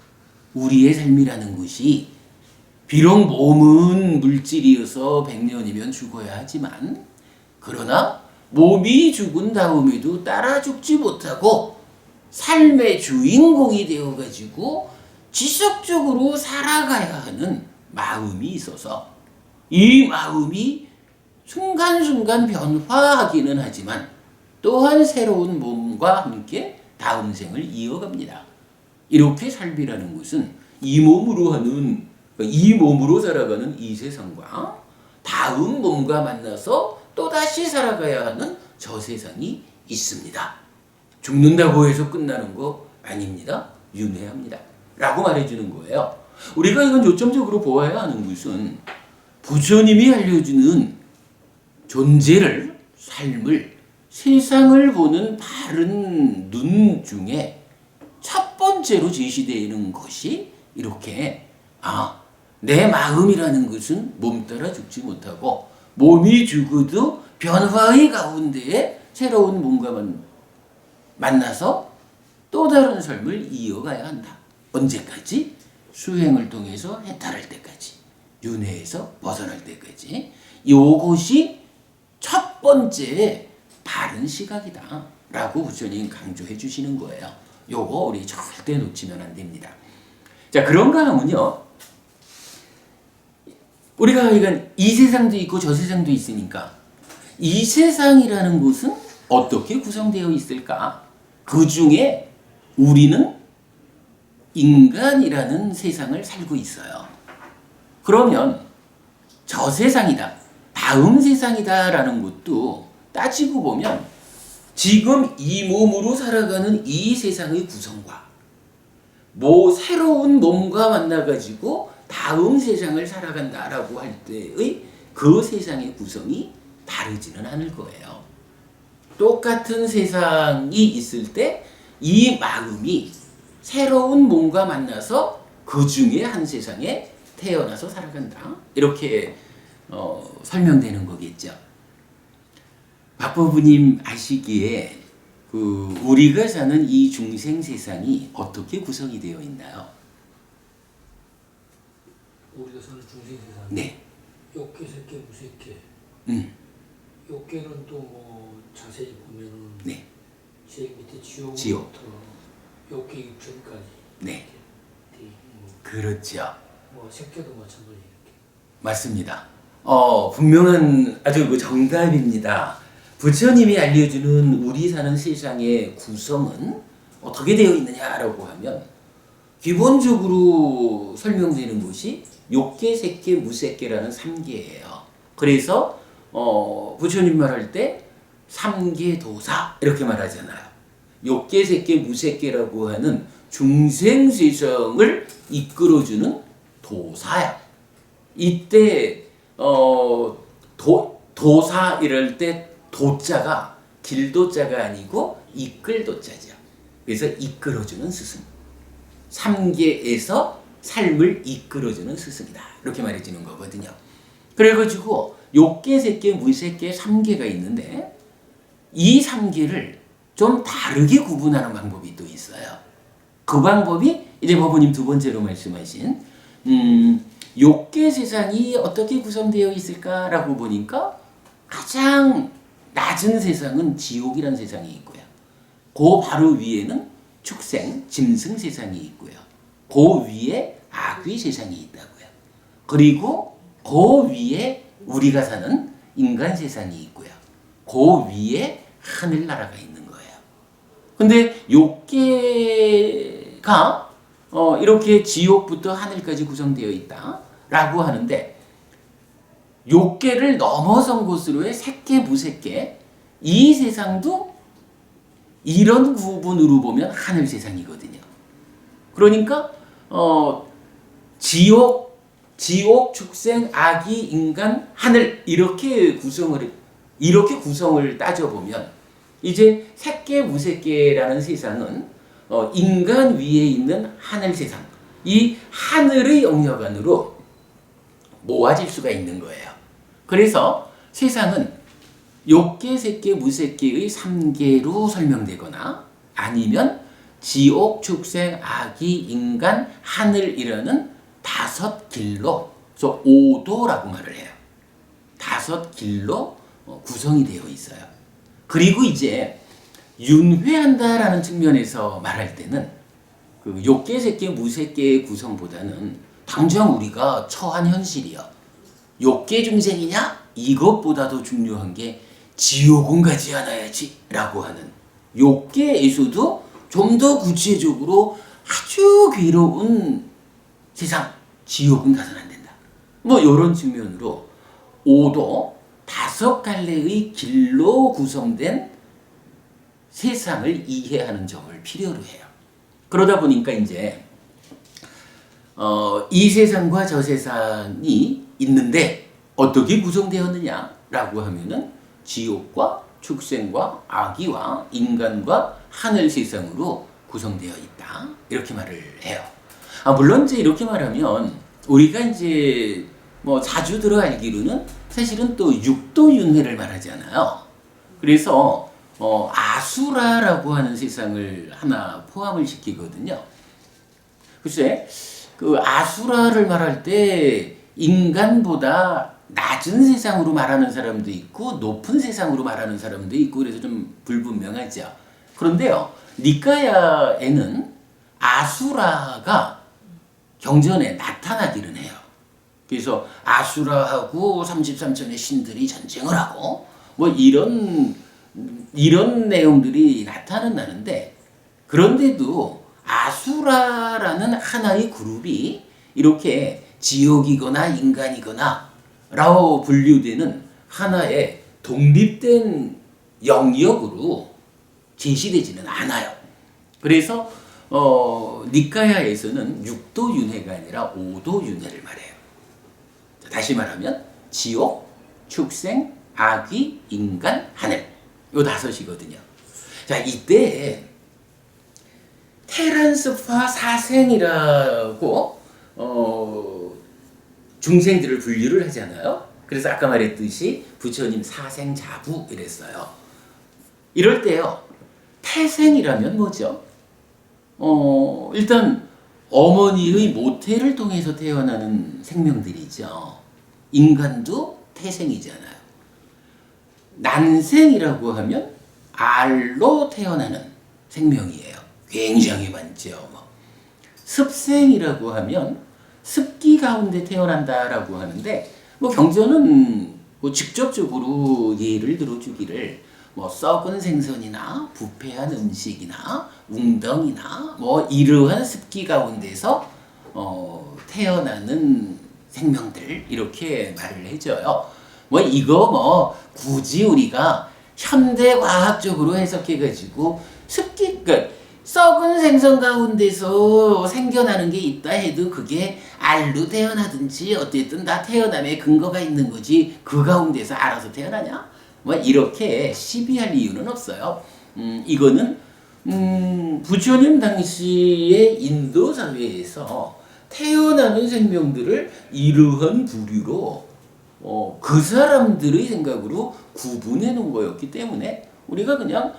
우리의 삶이라는 것이 비록 몸은 물질이어서 100년이면 죽어야 하지만 그러나 몸이 죽은 다음에도 따라 죽지 못하고 삶의 주인공이 되어가지고 지속적으로 살아가야 하는 마음이 있어서 이 마음이 순간순간 변화하기는 하지만 또한 새로운 몸과 함께 다음 생을 이어갑니다. 이렇게 삶이라는 것은 이 몸으로 하는 이 몸으로 살아가는 이 세상과 다음 몸과 만나서 또다시 살아가야 하는 저 세상이 있습니다. 죽는다고 해서 끝나는 거 아닙니다. 윤회합니다. 라고 말해주는 거예요. 우리가 이건 요점적으로 보아야 하는 것은 부처님이 알려주는 존재를, 삶을, 세상을 보는 바른 눈 중에 첫 번째로 제시되는 것이 이렇게 내 마음이라는 것은 몸 따라 죽지 못하고 몸이 죽어도 변화의 가운데에 새로운 뭔가만 만나서 또 다른 삶을 이어가야 한다. 언제까지? 수행을 통해서 해탈할 때까지, 윤회에서 벗어날 때까지. 이것이 첫 번째 바른 시각이다 라고 부처님 강조해 주시는 거예요. 요거 우리 절대 놓치면 안 됩니다. 자, 그런가 하면요, 우리가 이건 이 세상도 있고 저 세상도 있으니까 이 세상이라는 곳은 어떻게 구성되어 있을까? 그 중에 우리는 인간이라는 세상을 살고 있어요. 그러면 저 세상이다, 다음 세상이다라는 것도 따지고 보면 지금 이 몸으로 살아가는 이 세상의 구성과 새로운 몸과 만나가지고 다음 세상을 살아간다라고 할 때의 그 세상의 구성이 다르지는 않을 거예요. 똑같은 세상이 있을 때 이 마음이 새로운 몸과 만나서 그 중에 한 세상에 태어나서 살아간다. 이렇게 설명되는 거겠죠. 박법부님 아시기에 우리가 사는 이 중생 세상이 어떻게 구성이 되어 있나요? 우리가 사는 중생 세상. 네. 욕계, 색계, 무색계. 욕계는 또 뭐 자세히 보면은 네. 제일 밑에 지옥. 지옥부터 욕계 육천까지. 네. 뭐, 그렇죠. 뭐 색계도 마찬가지 이렇게. 맞습니다. 분명한 아주 정답입니다. 부처님이 알려주는 우리 사는 세상의 구성은 어떻게 되어 있느냐라고 하면 기본적으로 설명되는 것이 욕계, 색계, 무색계라는 3계예요. 그래서 부처님 말할 때 3계 도사 이렇게 말하잖아요. 욕계, 색계, 무색계라고 하는 중생 세상을 이끌어주는 도사야. 이때 도사 이럴 때 도자가 길도자가 아니고 이끌도자죠. 그래서 이끌어주는 스승. 3계에서 삶을 이끌어주는 스승이다. 이렇게 말해주는 거거든요. 그래가지고 욕계, 색계, 무색계 3계가 있는데 이 3계를 좀 다르게 구분하는 방법이 또 있어요. 그 방법이 이제 법부님 두 번째로 말씀하신 욕계 세상이 어떻게 구성되어 있을까라고 보니까 가장 낮은 세상은 지옥이라는 세상이 있고요. 그 바로 위에는 축생, 짐승 세상이 있고요. 그 위에 악귀 세상이 있다고요. 그리고 그 위에 우리가 사는 인간 세상이 있고요. 그 위에 하늘나라가 있는 거예요. 근데 욕계가 이렇게 지옥부터 하늘까지 구성되어 있다라고 하는데 욕계를 넘어선 곳으로의 색계 무색계 이 세상도 이런 구분으로 보면 하늘 세상이거든요. 그러니까 지옥, 축생, 아기, 인간, 하늘 이렇게 구성을 따져보면 이제 색계 무색계라는 세상은 인간 위에 있는 하늘 세상, 이 하늘의 영역 안으로 모아질 수가 있는 거예요. 그래서 세상은 욕계, 색계, 무색계의 3계로 설명되거나 아니면 지옥, 축생, 아기, 인간, 하늘이라는 5길로, 그래서 5도라고 말을 해요. 5길로 구성이 되어 있어요. 그리고 이제 윤회한다라는 측면에서 말할 때는 그 욕계, 색계, 무색계의 구성보다는 당장 우리가 처한 현실이요. 욕계 중생이냐? 이것보다도 중요한 게 지옥은 가지 않아야지 라고 하는 욕계에서도 좀 더 구체적으로 아주 괴로운 세상, 지옥은 가서는 안 된다. 뭐 이런 측면으로 5도 5갈래의 길로 구성된 세상을 이해하는 점을 필요로 해요. 그러다 보니까 이제 이 세상과 저 세상이 있는데 어떻게 구성되었느냐라고 하면은 지옥과 축생과 아기와 인간과 하늘 세상으로 구성되어 있다. 이렇게 말을 해요. 물론 이제 이렇게 말하면 우리가 이제 뭐 자주 들어 알기로는 사실은 또 육도윤회를 말하잖아요. 그래서 아수라라고 하는 세상을 하나 포함을 시키거든요. 글쎄, 그 아수라를 말할 때 인간보다 낮은 세상으로 말하는 사람도 있고 높은 세상으로 말하는 사람도 있고 그래서 좀 불분명하죠. 그런데요, 니까야에는 아수라가 경전에 나타나기는 해요. 그래서 아수라하고 33천의 신들이 전쟁을 하고 뭐 이런 내용들이 나타나는데, 그런데도 아수라라는 하나의 그룹이 이렇게 지옥이거나 인간이거나 라고 분류되는 하나의 독립된 영역으로 제시되지는 않아요. 그래서 니까야에서는 6도 윤회가 아니라 5도 윤회를 말해요. 다시 말하면 지옥, 축생, 아기, 인간, 하늘 요 5이거든요. 자, 이때 테란스파 사생이라고 중생들을 분류를 하잖아요. 그래서 아까 말했듯이 부처님 사생자부 이랬어요. 이럴 때요, 태생이라면 뭐죠? 일단 어머니의 모태를 통해서 태어나는 생명들이죠. 인간도 태생이잖아요. 난생이라고 하면 알로 태어나는 생명이에요. 굉장히 많죠. 습생이라고 하면 습기 가운데 태어난다라고 하는데, 뭐 경전은 뭐 직접적으로 예를 들어주기를 뭐 썩은 생선이나 부패한 음식이나 웅덩이나 뭐 이러한 습기 가운데서 태어나는 생명들 이렇게 말을 해줘요. 뭐 이거 뭐 굳이 우리가 현대 과학적으로 해석해가지고 습기, 그러니까 썩은 생선 가운데서 생겨나는 게 있다 해도 그게 알로 태어나든지 어쨌든 다 태어남에 근거가 있는 거지 그 가운데서 알아서 태어나냐? 뭐 이렇게 시비할 이유는 없어요. 이거는 부처님 당시의 인도 사회에서 태어나는 생명들을 이러한 부류로 그 사람들의 생각으로 구분해 놓은 거였기 때문에 우리가 그냥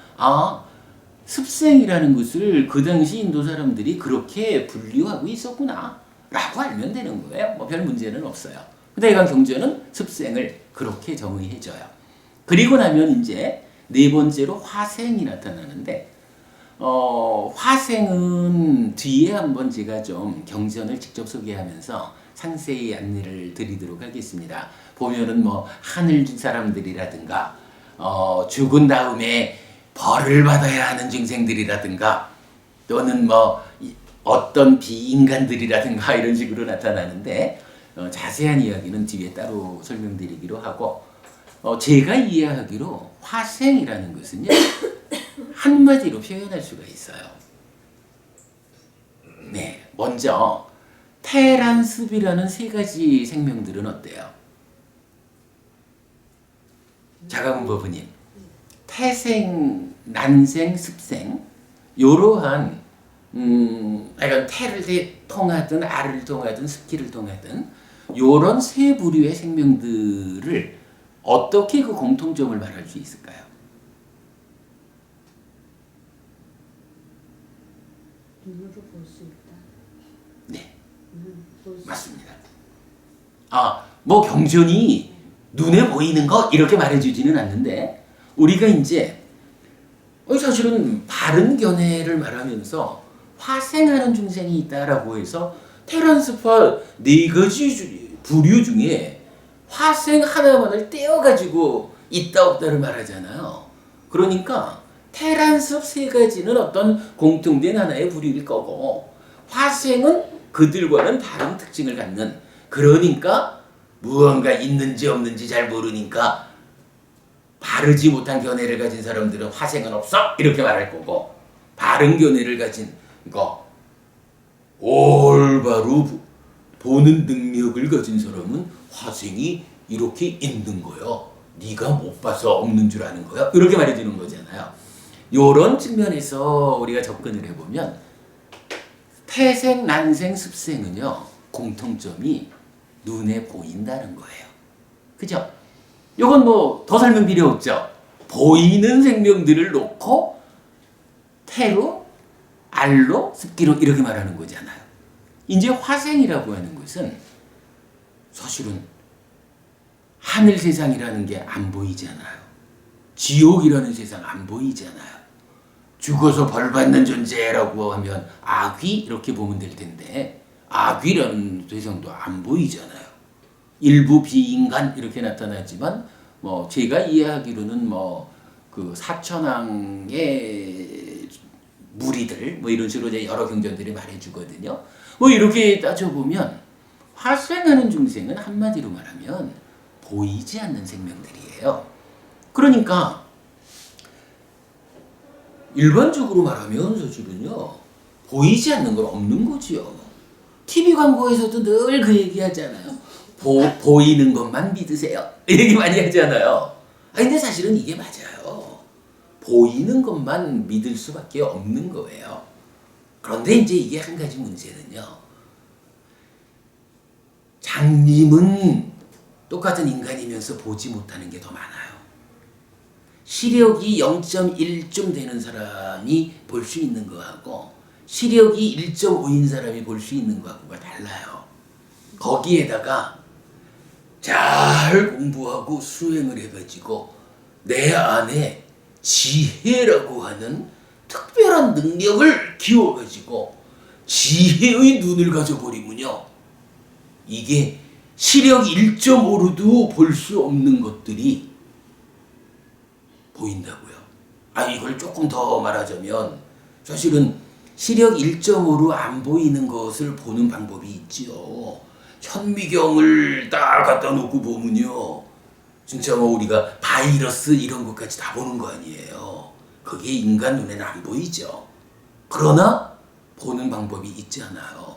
습생이라는 것을 그 당시 인도 사람들이 그렇게 분류하고 있었구나 라고 알면 되는 거예요. 뭐 별 문제는 없어요. 근데 이간 경전은 습생을 그렇게 정의해줘요. 그리고 나면 이제 네 번째로 화생이 나타나는데, 화생은 뒤에 한번 제가 좀 경전을 직접 소개하면서 상세히 안내를 드리도록 하겠습니다. 보면은 뭐 하늘 사람들이라든가 죽은 다음에 벌을 받아야 하는 중생들이라든가 또는 뭐 어떤 비인간들이라든가 이런 식으로 나타나는데 자세한 이야기는 뒤에 따로 설명드리기로 하고 제가 이해하기로 화생이라는 것은요 한마디로 표현할 수가 있어요. 네, 먼저 태란, 습이라는 세 가지 생명들은 어때요? 자가문 법은님, 태생, 난생, 습생 요러한 그러니까 태를 통하든 알을 통하든 습기를 통하든 요런 세 부류의 생명들을 어떻게 그 공통점을 말할 수 있을까요? 눈으로 볼 수 있다. 네, 볼수 맞습니다. 뭐 경전이 눈에 보이는 것 이렇게 말해주지는 않는데 우리가 이제 사실은 바른 견해를 말하면서 화생하는 중생이 있다라고 해서 테란스파 네 가지 부류 중에 화생 하나만을 떼어가지고 있다 없다를 말하잖아요. 그러니까 테란습 세 가지는 어떤 공통된 하나의 부류일 거고 화생은 그들과는 다른 특징을 갖는 그러니까 무언가 있는지 없는지 잘 모르니까 바르지 못한 견해를 가진 사람들은 화생은 없어 이렇게 말할 거고 바른 견해를 가진 거 올바로 보는 능력을 가진 사람은 화생이 이렇게 있는 거요. 네가 못 봐서 없는 줄 아는 거야. 이렇게 말해주는 거잖아요. 이런 측면에서 우리가 접근을 해보면 태생, 난생, 습생은요 공통점이 눈에 보인다는 거예요. 그죠? 이건 뭐 더 설명 필요 없죠. 보이는 생명들을 놓고 태로, 알로, 습기로 이렇게 말하는 거잖아요. 이제 화생이라고 하는 것은 사실은 하늘 세상이라는 게 안 보이잖아요. 지옥이라는 세상 안 보이잖아요. 죽어서 벌 받는 존재라고 하면 악귀 이렇게 보면 될 텐데 악귀라는 세상도 안 보이잖아요. 일부 비인간 이렇게 나타나지만 뭐 제가 이해하기로는 뭐 그 사천왕의 무리들 뭐 이런 식으로 이제 여러 경전들이 말해주거든요. 뭐 이렇게 따져보면 화생하는 중생은 한마디로 말하면 보이지 않는 생명들이에요. 그러니까 일반적으로 말하면 사실은요 보이지 않는 건 없는 거지요. TV 광고에서도 늘 그 얘기하잖아요. 보이는 것만 믿으세요. 이 얘기 많이 하잖아요. 근데 사실은 이게 맞아요. 보이는 것만 믿을 수밖에 없는 거예요. 그런데 이제 이게 한 가지 문제는요. 장님은 똑같은 인간이면서 보지 못하는 게 더 많아요. 시력이 0.1좀 되는 사람이 볼 수 있는 거하고 시력이 1.5인 사람이 볼 수 있는 거하고가 달라요. 거기에다가 잘 공부하고 수행을 해가지고 내 안에 지혜라고 하는 특별한 능력을 키워가지고 지혜의 눈을 가져버리면요. 이게 시력 1.5로도 볼 수 없는 것들이 보인다고요. 이걸 조금 더 말하자면 사실은 시력 1.5로 안 보이는 것을 보는 방법이 있지요. 현미경을 딱 갖다 놓고 보면요. 진짜 뭐 우리가 바이러스 이런 것까지 다 보는 거 아니에요. 그게 인간 눈에는 안 보이죠. 그러나 보는 방법이 있잖아요.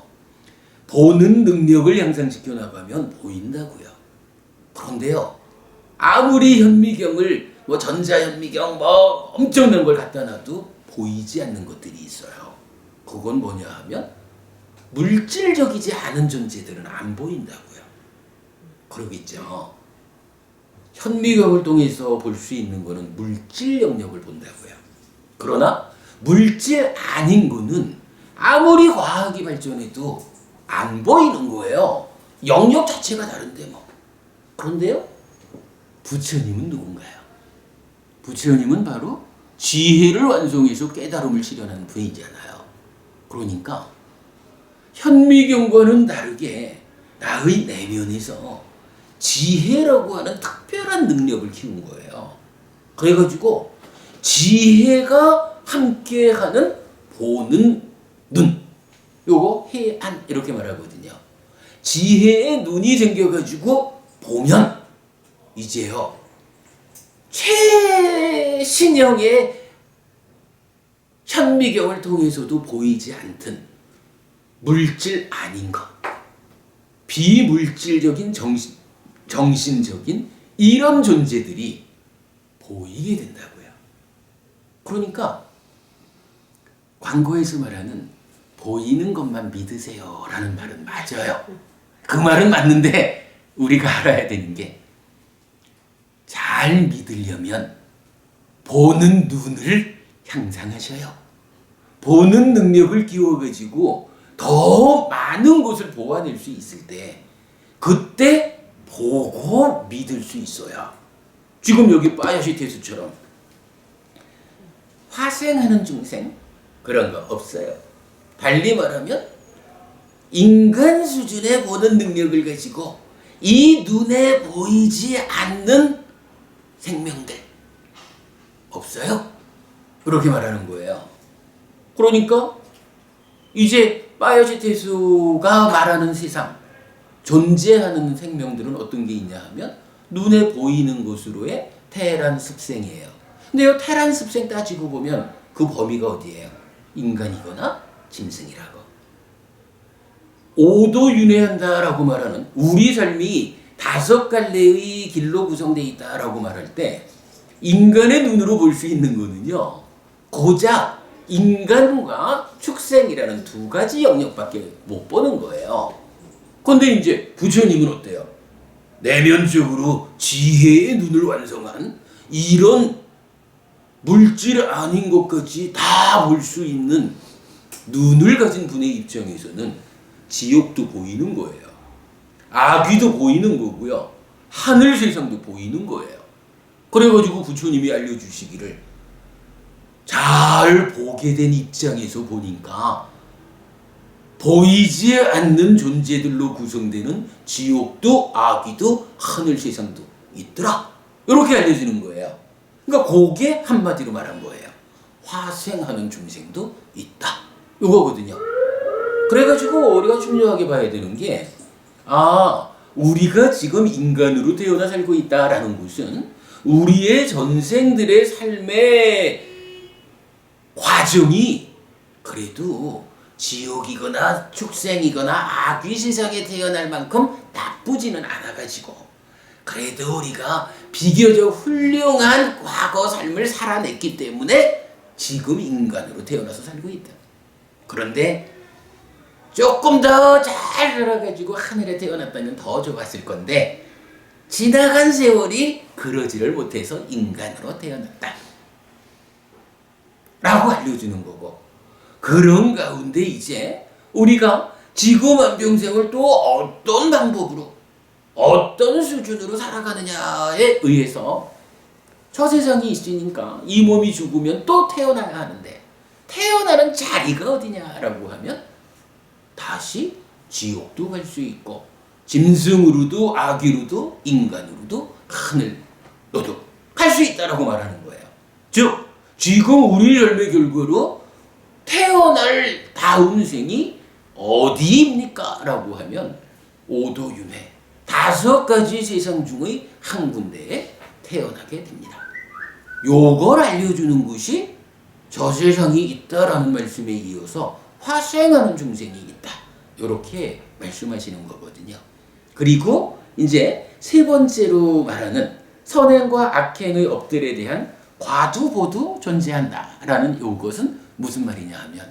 보는 능력을 향상시켜 나가면 보인다고요. 그런데요. 아무리 현미경을 뭐 전자현미경 뭐 엄청난 걸 갖다 놔도 보이지 않는 것들이 있어요. 그건 뭐냐 하면 물질적이지 않은 존재들은 안 보인다고요. 그러겠죠. 현미경을 통해서 볼 수 있는 거는 물질 영역을 본다고요. 그러나 물질 아닌 거는 아무리 과학이 발전해도 안 보이는 거예요. 영역 자체가 다른데 뭐. 그런데요. 부처님은 누군가요? 부처님은 바로 지혜를 완성해서 깨달음을 실현한 분이잖아요. 그러니까 현미경과는 다르게 나의 내면에서 지혜라고 하는 특별한 능력을 키운 거예요. 그래가지고 지혜가 함께하는 보는 눈 요거 해안 이렇게 말하거든요. 지혜의 눈이 생겨가지고 보면 이제요 최신형의 현미경을 통해서도 보이지 않던 물질 아닌 것, 비물질적인 정신적인 이런 존재들이 보이게 된다고요. 그러니까 광고에서 말하는 보이는 것만 믿으세요 라는 말은 맞아요. 그 말은 맞는데 우리가 알아야 되는 게 잘 믿으려면 보는 눈을 향상하셔요. 보는 능력을 키워가지고 더 많은 것을 보아낼 수 있을 때 그때 보고 믿을 수 있어요. 지금 여기 빠야시 태수처럼 화생하는 중생 그런 거 없어요. 달리 말하면 인간 수준의 보는 능력을 가지고 이 눈에 보이지 않는 생명들 없어요. 그렇게 말하는 거예요. 그러니까 이제 빠야시 태수가 말하는 세상 존재하는 생명들은 어떤 게 있냐 하면 눈에 보이는 것으로의 테란 습생이에요. 근데 이 테란 습생 따지고 보면 그 범위가 어디예요? 인간이거나 짐승이라고. 오도윤회한다라고 말하는 우리 삶이 5갈래의 길로 구성되어 있다라고 말할 때 인간의 눈으로 볼 수 있는 거는요. 고작 인간과 축생이라는 2가지 영역밖에 못 보는 거예요. 그런데 이제 부처님은 어때요? 내면적으로 지혜의 눈을 완성한 이런 물질 아닌 것까지 다 볼 수 있는 눈을 가진 분의 입장에서는 지옥도 보이는 거예요. 아귀도 보이는 거고요. 하늘 세상도 보이는 거예요. 그래가지고 부처님이 알려주시기를 잘 보게 된 입장에서 보니까 보이지 않는 존재들로 구성되는 지옥도 아귀도 하늘 세상도 있더라. 이렇게 알려주는 거예요. 그러니까 그게 한마디로 말한 거예요. 화생하는 중생도 있다. 이거거든요. 그래가지고 우리가 중요하게 봐야 되는 게 우리가 지금 인간으로 태어나 살고 있다라는 것은 우리의 전생들의 삶의 과정이 그래도 지옥이거나 축생이거나 아귀 세상에 태어날 만큼 나쁘지는 않아가지고 그래도 우리가 비교적 훌륭한 과거 삶을 살아냈기 때문에 지금 인간으로 태어나서 살고 있다. 그런데 조금 더 잘 살아가지고 하늘에 태어났다면 더 좋았을 건데 지나간 세월이 그러지를 못해서 인간으로 태어났다 라고 알려주는 거고, 그런 가운데 이제 우리가 지구만병생을 또 어떤 방법으로 어떤 수준으로 살아가느냐에 의해서 저 세상이 있으니까 이 몸이 죽으면 또 태어나야 하는데 태어나는 자리가 어디냐라고 하면 다시 지옥도 갈 수 있고 짐승으로도 아귀로도 인간으로도 하늘로도 갈 수 있다라고 말하는 거예요. 즉 지금 우리 열매 결과로 태어날 다음 생이 어디입니까? 라고 하면 오도윤회 5가지 세상 중의 한 군데에 태어나게 됩니다. 요걸 알려주는 것이 저 세상이 있다라는 말씀에 이어서 화생하는 중생이 있다. 이렇게 말씀하시는 거거든요. 그리고 이제 3번째로 말하는 선행과 악행의 업들에 대한 과두보도 존재한다라는 요것은 무슨 말이냐 하면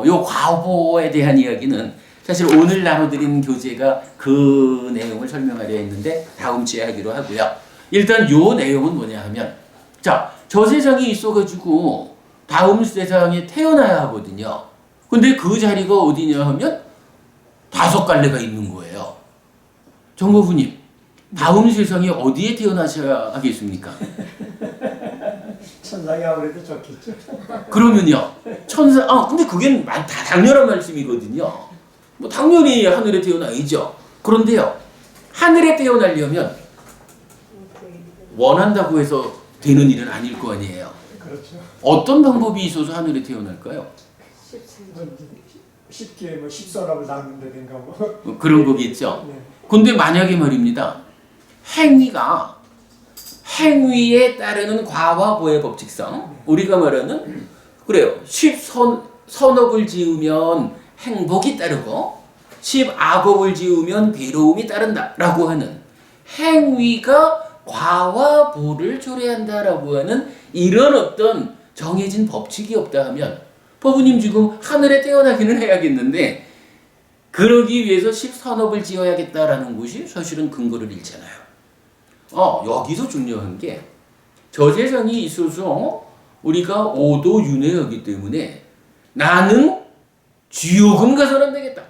요 과보에 대한 이야기는 사실 오늘 나눠드린 교재가 그 내용을 설명하려 했는데 다음 주에 하기로 하고요. 일단 요 내용은 뭐냐 하면 저 세상이 있어가지고 다음 세상에 태어나야 하거든요. 근데 그 자리가 어디냐 하면 5갈래가 있는 거예요. 정보부님, 다음 세상에 어디에 태어나셔야 하겠습니까? 천상이 아무래도 좋겠죠. 그러면요, 근데 그게 다 당연한 말씀이거든요. 뭐 당연히 하늘에 태어나야죠. 그런데요, 하늘에 태어나려면 원한다고 해서 되는 일은 아닐 거 아니에요. 그렇죠. 어떤 방법이 있어서 하늘에 태어날까요? 쉽게 뭐 십선업을 닦는다든가 뭐. 그런 거기 있죠. 네. 근데 만약에 말입니다. 행위가 행위에 따르는 과와 보의 법칙상 우리가 말하는 그래요. 십선업을 지으면 행복이 따르고 십악업을 지으면 괴로움이 따른다라고 하는 행위가 과와 보를 초래한다라고 하는 이런 어떤 정해진 법칙이 없다 하면 법부님 지금 하늘에 태어나기는 해야겠는데 그러기 위해서 십선업을 지어야겠다라는 것이 사실은 근거를 잃잖아요. 여기서 중요한 게 저세상이 있어서 우리가 오도윤회하기 때문에 나는 지옥은 가서는 안 되겠다.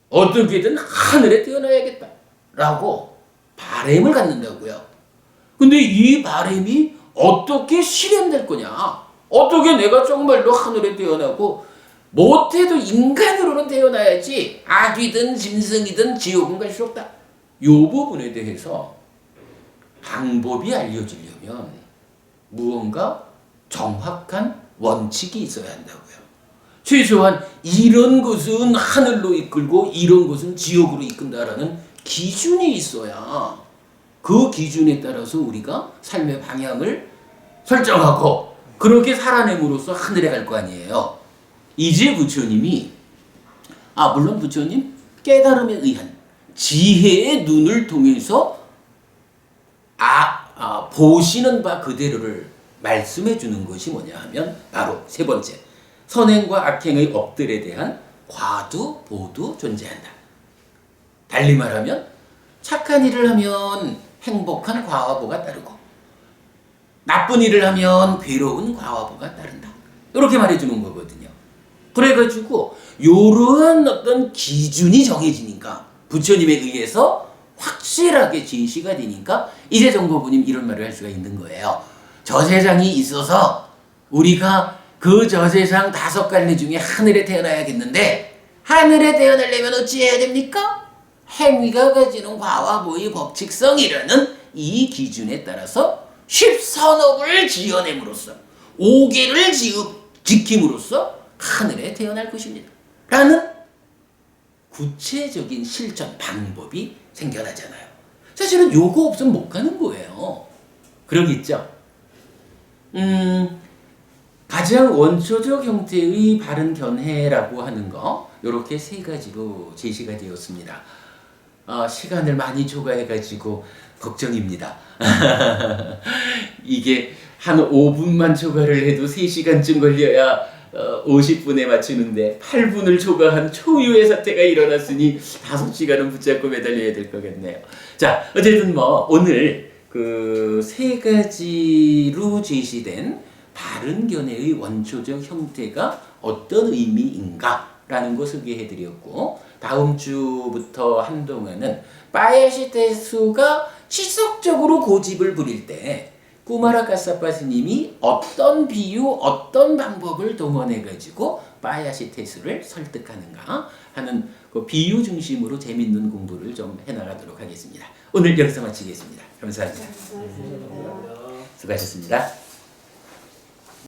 어떻게든 하늘에 태어나야겠다. 라고 바람을 갖는다고요. 근데 이 바람이 어떻게 실현될 거냐? 어떻게 내가 정말로 하늘에 태어나고 못해도 인간으로는 태어나야지 악이든 짐승이든 지옥은 갈 수 없다. 이 부분에 대해서 방법이 알려지려면 무언가 정확한 원칙이 있어야 한다고요. 최소한 이런 것은 하늘로 이끌고 이런 것은 지옥으로 이끈다라는 기준이 있어야 그 기준에 따라서 우리가 삶의 방향을 설정하고 그렇게 살아냄으로써 하늘에 갈 거 아니에요. 이제 부처님이 물론 부처님 깨달음에 의한 지혜의 눈을 통해서 보시는 바 그대로를 말씀해 주는 것이 뭐냐 하면 바로 세 번째 선행과 악행의 업들에 대한 과도 보도 존재한다. 달리 말하면 착한 일을 하면 행복한 과와 보가 따르고 나쁜 일을 하면 괴로운 과와 보가 따른다. 이렇게 말해주는 거거든요. 그래가지고 이러한 어떤 기준이 정해지니까 부처님에 의해서 확실하게 제시가 되니까 이제 정보부님 이런 말을 할 수가 있는 거예요. 저세상이 있어서 우리가 그 저세상 5갈래 중에 하늘에 태어나야겠는데 하늘에 태어나려면 어찌해야 됩니까? 행위가 가지는 과와 보의 법칙성이라는 이 기준에 따라서 십선업을 지어냄으로써 5개를 지킴으로써 하늘에 태어날 것입니다. 라는 구체적인 실천 방법이 생겨나잖아요. 사실은 요거 없으면 못 가는 거예요. 그러겠죠? 가장 원초적 형태의 바른 견해라고 하는 거 이렇게 3가지로 제시가 되었습니다. 시간을 많이 초과해가지고 걱정입니다. 이게 한 5분만 초과를 해도 3시간쯤 걸려야 50분에 맞추는데 8분을 초과한 초유의 사태가 일어났으니 5시간은 붙잡고 매달려야 될 것 같네요. 자, 어쨌든 오늘 그 3가지로 제시된 바른 견해의 원초적 형태가 어떤 의미인가라는 거 소개해드렸고 다음 주부터 한동안은 빠야시테수가 시속적으로 고집을 부릴 때 꾸마라 카사파 스님이 어떤 비유, 어떤 방법을 동원해가지고 빠야시테수를 설득하는가 하는 그 비유 중심으로 재밌는 공부를 좀 해나가도록 하겠습니다. 오늘 여기서 마치겠습니다. 감사합니다. 감사합니다. 수고하셨습니다.